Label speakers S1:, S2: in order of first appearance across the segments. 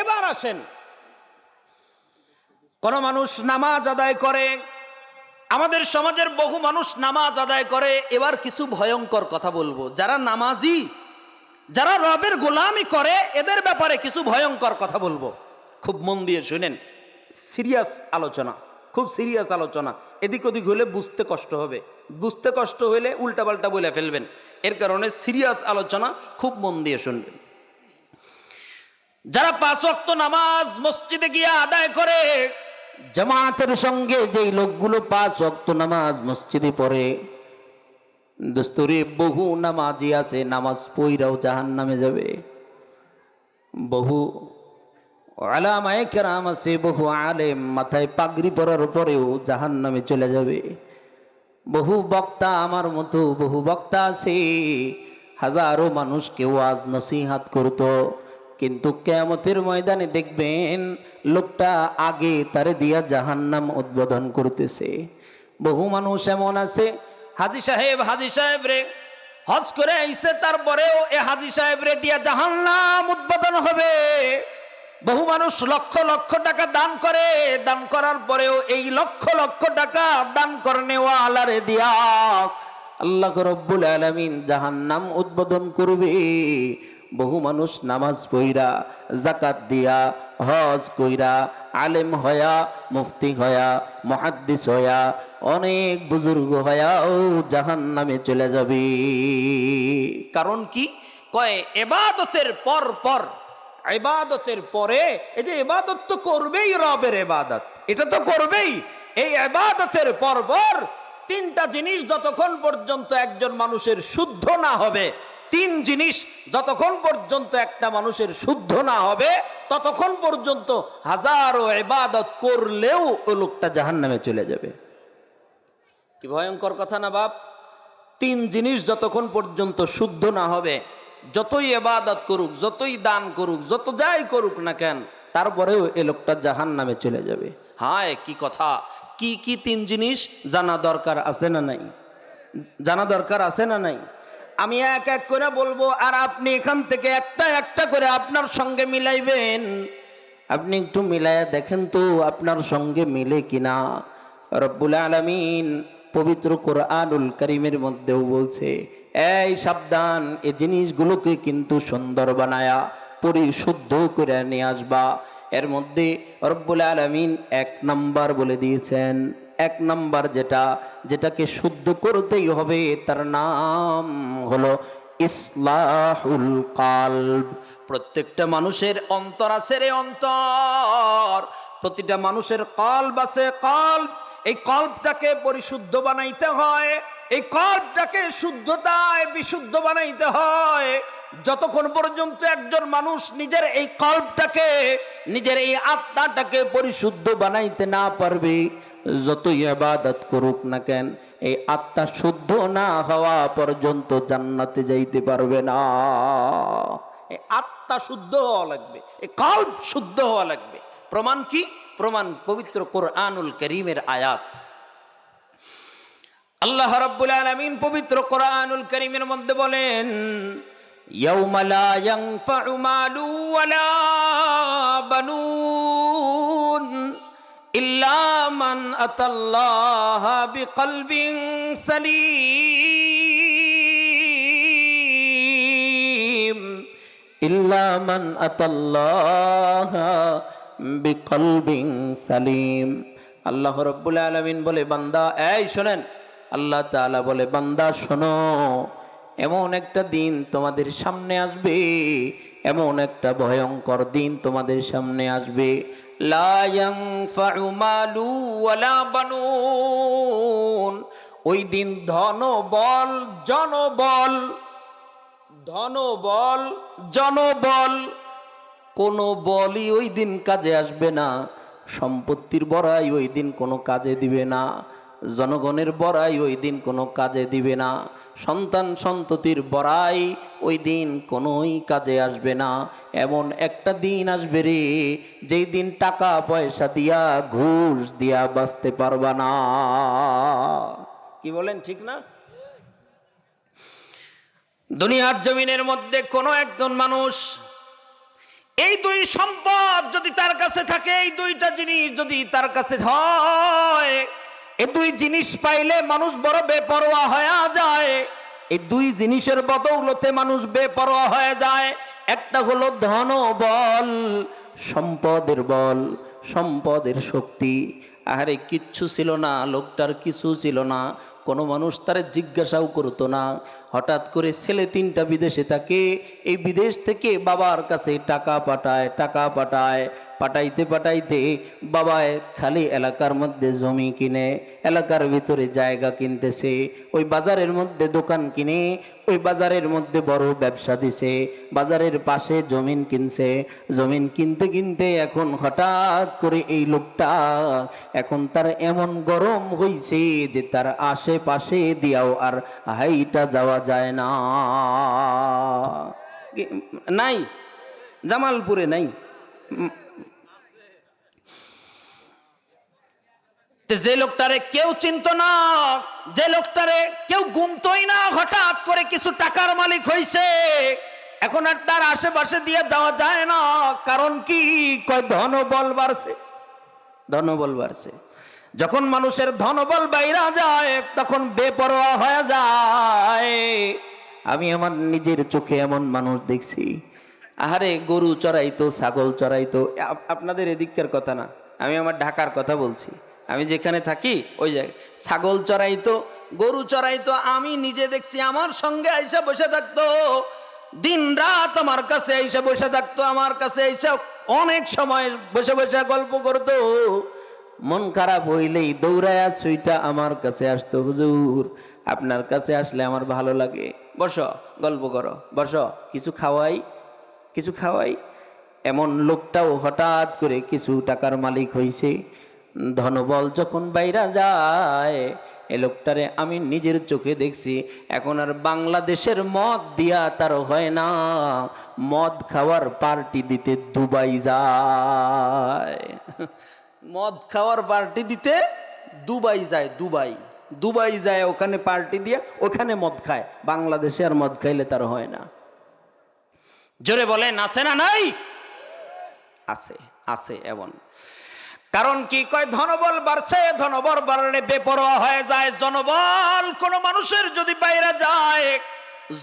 S1: এবার আসেন, কোন মানুষ নামাজ আদায় করে, আমাদের সমাজের বহু মানুষ নামাজ আদায় করে। এবার কিছু ভয়ঙ্কর কথা বলবো। যারা নামাজি, যারা রবের গোলামি করে, এদের ব্যাপারে কিছু ভয়ঙ্কর কথা বলবো। খুব মন দিয়ে শুনেন, সিরিয়াস আলোচনা, খুব সিরিয়াস আলোচনা। এদিক ওদিক হলে বুঝতে কষ্ট হবে, বুঝতে কষ্ট হলে উল্টাপাল্টা বলে ফেলবেন। এর কারণে সিরিয়াস আলোচনা, খুব মন দিয়ে শুনবেন। যারা 5 ওয়াক্ত নামাজ মসজিদে গিয়ে আদায় করে, জামাতের সঙ্গে যেই লোকগুলো 5 ওয়াক্ত নামাজ মসজিদে পড়ে, দোস্তরে বহু নামাজি আছে নামাজ পইরাও জাহান্নামে যাবে। বহু উলামায়ে কেরাম আছে, বহু আলেম মাথায় পাগড়ি পরার পরেও জাহান্নামে চলে যাবে। বহু বক্তা, আমার মতো বহু বক্তা আছে, হাজারো মানুষকে ওয়াজ নসিহত করতো, কিন্তু কিয়ামতের ময়দানে দেখবেন লোকটা আগে তারে দিয়া জাহান্নাম উদ্বোধন করতেছে। বহু মানুষ এমন আছে, হাজী সাহেব রে হজ করে আইছে, তারপরেও এ হাজী সাহেব রে দিয়া জাহান্নাম উদ্বোধন হবে। বহু মানুষ লক্ষ লক্ষ টাকা দান করে, দান করার পরেও এই লক্ষ লক্ষ টাকা দান করনেওয়ালারে দিয়া আল্লাহ রব্বুল আলামিন জাহান্নাম উদ্বোধন করবে। বহু মানুষ নামাজ পইরা, যাকাত দিয়া, হজ কইরা, আলেম হয়া, মুফতি হয়া, মুহাদ্দিস হয়া, অনেক বুজুর্গ হয়া ও জাহান্নামে চলে যাবে। কারণ কি কয়, ইবাদতের পর ইবাদতের পরে, এই যে ইবাদত তো করবেই, রবের ইবাদত এটা তো করবেই, এই ইবাদতের পর 3টা জিনিস যতক্ষণ পর্যন্ত একজন মানুষের শুদ্ধ না হবে, 3 জিনিস যতক্ষণ পর্যন্ত একটা মানুষের শুদ্ধ না হবে, ততক্ষণ পর্যন্ত হাজারো ইবাদত করলেও ও লোকটা জাহান্নামে চলে যাবে। কি ভয়ঙ্কর কথা না বাপ? 3 জিনিস যতক্ষণ পর্যন্ত শুদ্ধ না হবে, যতই ইবাদত করুক, যতই দান করুক, যত যাই করুক না কেন, তারপরেও এ লোকটা জাহান্নামে চলে যাবে। হায় কি কথা! কি কি 3 জিনিস জানা দরকার আছে না নাই? জানা দরকার আছে না নাই? আমি এক এক করে বলবো, আর আপনি এখান থেকে একটা একটা করে আপনার সঙ্গে মিলাইবেন। আপনি একটু মিলাইয়া দেখেন তো আপনার সঙ্গে মিলে কিনা। রব্বুল আলামিন পবিত্র কোরআনুল কারীমের মধ্যেও বলছে, এই সাবধান, এই জিনিসগুলোকে কিন্তু সুন্দর বানায়া পরিশুদ্ধ করে নিয়ে আসবা। এর মধ্যে রব্বুল আলামিন 1 নাম্বার বলে দিয়েছেন। 1 নাম্বার যেটাকে শুদ্ধ করতেই হবে, তার নাম হলো ইসলাহুল কলব। প্রত্যেকটা মানুষের অন্তর আছে রে, অন্তর। প্রতিটা মানুষের কলব আছে, কলব। এই কলবটাকে পরিশুদ্ধ বানাইতে হয়, এই কলবটাকে শুদ্ধতায় বিশুদ্ধ বানাইতে হয়। যতক্ষণ পর্যন্ত একজন মানুষ নিজের এই কলবটাকে, নিজের এই আত্মাটাকে পরিশুদ্ধ বানাইতে না পারবে, যতই ইবাদত করুক না কেন, এই আত্মা শুদ্ধ না হওয়া পর্যন্ত জান্নাতে যাইতে পারবে না। এই আত্মা শুদ্ধ হওয়া লাগবে, এই কলব শুদ্ধ হওয়া লাগবে। প্রমাণ কি? প্রমাণ পবিত্র কোরআনুল কারীমের আয়াত। আল্লাহ রাব্বুল আলামিন পবিত্র কোরআনুল কারীমের মধ্যে বলেন, ইয়াউমা লা ইয়ানফাউ মালু ওয়ালা বানুন ইল্লা মান আতাল্লাহা বিকলবিন সালিম, ইল্লা মান আতাল্লাহা বিকলবিন সালিম। আল্লাহ রাব্বুল আলামিন বলে, বান্দা এই শোনেন, আল্লাহ তাআলা বলে, বান্দা শোনো, এমন একটা দিন তোমাদের সামনে আসবে, এমন একটা ভয়ঙ্কর দিন তোমাদের সামনে আসবে। লা ইয়ানফাউ মালু ওয়ালা বানুন। ওই দিন ধনবল, জনবল, ধনবল, জনবল, কোনো বলই ওই দিন কাজে আসবে না। সম্পত্তির বড়াই ওই দিন কোনো কাজে দিবে না, জনগণের বড়াই ওই দিন কোনো কাজে দিবে না, সন্তান সন্ততির বড়াই ওই দিন কোনোই কাজে আসবে না। এমন একটা দিন আসবে রে, যেই দিন টাকা পয়সা দিয়া, ঘুষ দিয়া বাঁচতে পারবা না। কি বলেন, ঠিক না? দুনিয়ার জমিনের মধ্যে কোনো একজন মানুষ এই 2 সম্পদ যদি তার কাছে থাকে, এই দুইটা জিনিস যদি তার কাছে হয়, এই দুই জিনিস পাইলে মানুষ বড় বেপরোয়া হয়ে যায়। এই দুই জিনিসের বদৌলতে মানুষ বেপরোয়া হয়ে যায়। একটা হলো ধন বল, সম্পদের বল, সম্পদের শক্তি। আরে কিচ্ছু ছিল না, লোকটার কিছু ছিল না, কোনো মানুষ তারে জিজ্ঞাসাও করতো না। হঠাৎ করে ছেলে তিনটা বিদেশে থাকে, এই বিদেশ থেকে বাবার কাছে টাকা পাঠায়, টাকা পাঠায়, পাঠাইতে পাঠাইতে বাবায় খালি এলাকার মধ্যে জমি কিনে, এলাকার ভিতরে জায়গা কিনতেছে, ওই বাজারের মধ্যে দোকান কিনে, ওই বাজারের মধ্যে বড় ব্যবসা দিছে, বাজারের পাশে জমিন কিনছে। জমিন কিনতে কিনতে এখন হঠাৎ করে এই লোকটা, এখন তার এমন গরম হইছে যে তার আশেপাশে দিয়াও আর হাইটা যাওয়া যায় না। নাই, জামালপুরে নাই। যে লোকটারে কেউ চিনত না, যে লোকটারে কেউ গুনতই না, হঠাৎ করে কিছু টাকার মালিক হইছে, এখন আর তার আশেপাশে দিয়ে যাওয়া যায় না। কারণ কি? কয় ধনবল বাড়ছে, ধনবল বাড়ছে। যখন মানুষের ধনবল বাইরা যায় তখন বেপরোয়া হয়ে যায়। আমি আমার নিজের চোখে এমন মানুষ দেখছি, আহারে গরু চড়াইতো, ছাগল চড়াইতো। আপনাদের এদিককার কথা না, আমি আমার ঢাকার কথা বলছি। আমি যেখানে থাকি ওই জায়গায় ছাগল চড়াইতো, গরু চড়াইতো। আমি নিজে দেখছি, আমার সঙ্গে আইসা বসে থাকতো, দিন রাত আমার কাছে আইসা বসে থাকতো, আমার কাছে আইসা অনেক সময় বসে বসে গল্প করতো। মন খারাপ হইলেই দৌড়ায়া সুইটা আমার কাছে আসতো, হুজুর আপনার কাছে আসলে আমার ভালো লাগে, বসো গল্প করো, বসো কিছু খাওয়াই, কিছু খাওয়াই। এমন লোকটাও হঠাৎ করে কিছু টাকার মালিক হইছে। ধনবল যখন বাইরা যায়, এ লোকটারে আমি নিজের চোখে দেখছি। এখন আর বাংলাদেশের মদ দিয়া তার হয় না, মদ খাওয়ার পার্টি দিতে দুবাই যায়। মদ খাওয়ার পার্টি দিতে দুবাই যায়, দুবাই, দুবাই যায়, ওখানে পার্টি দিয়ে ওখানে মদ খায়। বাংলাদেশে আর মদ খাইলে তার হয় না। জোরে বলেন আছে না নাই? আছে, আছে। এমন কারণ কি? কয় ধনবল বাড়ছে, ধনবল বাড়লে বেপরোয়া হয়ে যায়। জনবল কোন মানুষের যদি বাইরে যায়,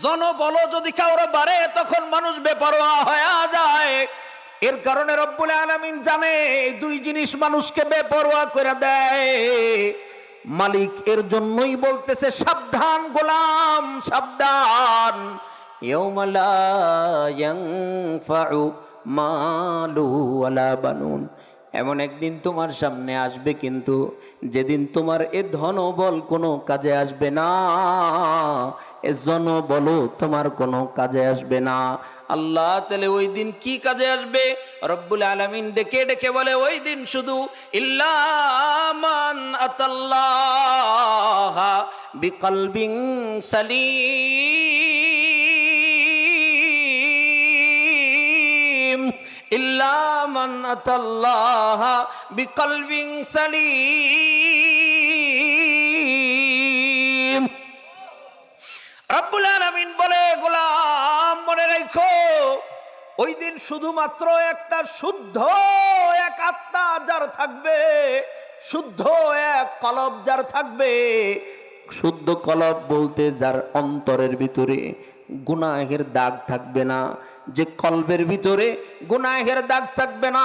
S1: জনবল যদি কাউরে বাড়ে, তখন মানুষ বেপরোয়া হয়ে যায়। এর কারণে রব্বুল আলামিন জানে এই দুই জিনিস মানুষকে বেপরোয়া করে দেয়। মালিক এর জন্যই বলতেছে, সাবধান গোলাম, সাবধান। ইয়াউমা লা ইয়ানফাউ মালু ওয়ালা বানুন। এমন একদিন তোমার সামনে আসবে কিন্তু যেদিন তোমার এ ধনবল কোনো কাজে আসবে না, এ জনবলও তোমার কোনো কাজে আসবে না। আল্লাহ তাআলা ওই দিন কি কাজে আসবে? রব্বুল আলামিন ডেকে ডেকে বলে, ওই দিন শুধু ইল্লা মান আতাল্লাহ বিকলবিন সালিম, ইল্লা মান আতাল্লাহ বিকলবিন সালিম। রব্বুল আলামিন বলে, গোলাম মনে রাখো, ওই দিন শুধুমাত্র একটা শুদ্ধ এক আত্মা যার থাকবে, শুদ্ধ এক কলব যার থাকবে। শুদ্ধ কলব বলতে যার অন্তরের ভিতরে গুনাহের দাগ থাকবে না, যে কলবের ভিতরে গুনাহের দাগ থাকবে না,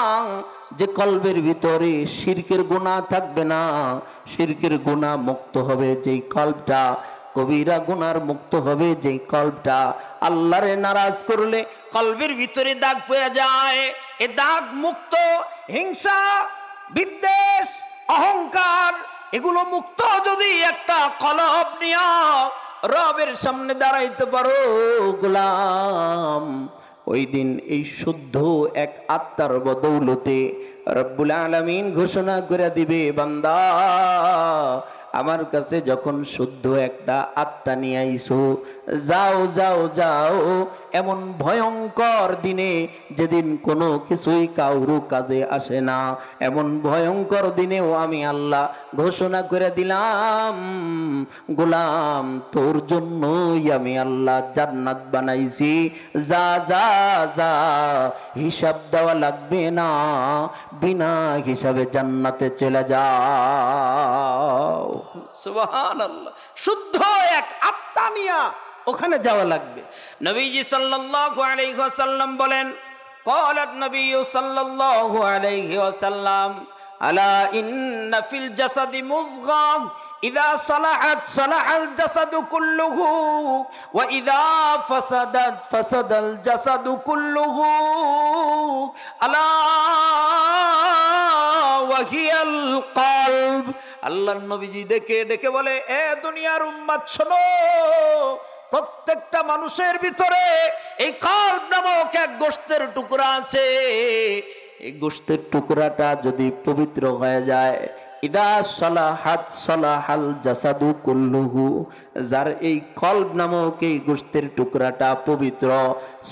S1: যে কলবের ভিতরে শিরকের গুনাহ থাকবে না, শিরকের গুনাহ মুক্ত হবে যেই কলবটা, কবিরা গুনার মুক্ত হবে যেই কলবটা। আল্লাহরে নারাজ করলে কলবের ভিতরে দাগ পেয়ে যায়, এ দাগ মুক্ত। হিংসা, বিদ্বেষ, অহংকার এগুলো মুক্ত যদি একটা কলব নিয়া রবের সামনে দাঁড়াইতে পারো গোলাম, ওই দিন এই শুদ্ধ এক আত্মার বদৌলতে রব্বুল আলামিন ঘোষণা করে দিবে, বান্দা আমার কাছে যখন শুদ্ধ একটা আত্মা নিয়ে আইছো, যাও যাও যাও, এমন ভয়ঙ্কর দিনে যেদিন কোনো কিছুই কাউরু কাজে আসে না, এমন ভয়ঙ্কর দিনেও আমি আল্লাহ ঘোষণা করে দিলাম, গোলাম তোর জন্যই আমি আল্লাহ জান্নাত বানাইছি, যা যা যা, হিসাব দেওয়া লাগবে না, বিনা হিসাবে জান্নাতে চলে যাও। সুবহানাল্লাহ, শুদ্ধ এক আত্মা নিয়া ওখানে যাওয়া লাগবে। নবীজি সাল্লাল্লাহু আলাইহি ওয়াসাল্লাম বলেন, ক্বালাত নবী সাল্লাল্লাহু আলাইহি ওয়াসাল্লাম, আলা ইন্না ফিল জাসাদি মুযগা ইযা সালাহাত সালাহাল জাসাদু কুল্লুহু ওয়া ইযা ফাসাদাত ফাসাদাল জাসাদু কুল্লুহু, আলা ওয়া হিয়াল কলব। আল্লাহর নবীজি ডেকে ডেকে বলে, এ দুনিয়ার উম্মত শোনো, প্রত্যেকটা মানুষের ভিতরে এই কলব নামক এক গোশতের টুকরা আছে। এই গোশতের টুকরাটা যদি পবিত্র হয়ে যায়, ইদা সালাহাত সালাহাল জাসাদু কুল্লুহু, যার এই কলব নামক এই গোশতের টুকরাটা পবিত্র,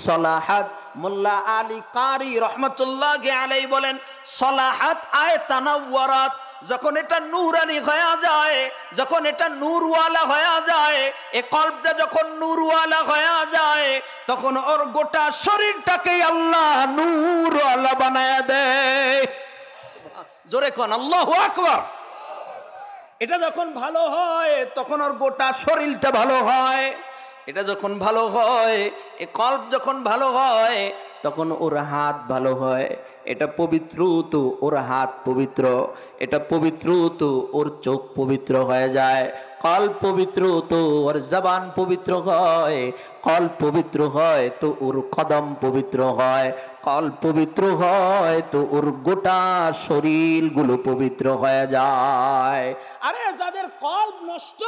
S1: সালাহাত, মোল্লা আলী কারি রহমতুল্লাহি আলাইহি বলেন, সালাহাত আয় তানাওয়ারাত, যখন এটা নূরানি হয়ে যায়, যখন এটা নূরওয়ালা হয়ে যায়, এই কলবটা যখন নূরওয়ালা হয়ে যায়, তখন ওর গোটা শরীরটাকে আল্লাহ নূরওয়ালা বানায়া দেয়। জোরে কোন আল্লাহু আকবার। এটা যখন ভালো হয় তখন ওর গোটা শরীরটা ভালো হয়। এটা যখন ভালো হয়, এই কলব যখন ভালো হয়, তখন ওর হাত ভালো হয়। এটা পবিত্র তো ওর হাত পবিত্র, এটা পবিত্র তো ওর চোখ পবিত্র হয়ে যায়, কলব পবিত্র তো ওর জবান পবিত্র হয়, কলব পবিত্র হয় তো ওর কদম পবিত্র হয়, কলব পবিত্র হয় তো ওর গোটা শরীরগুলো পবিত্র হয়ে যায়। আরে যাদের কলব নষ্ট,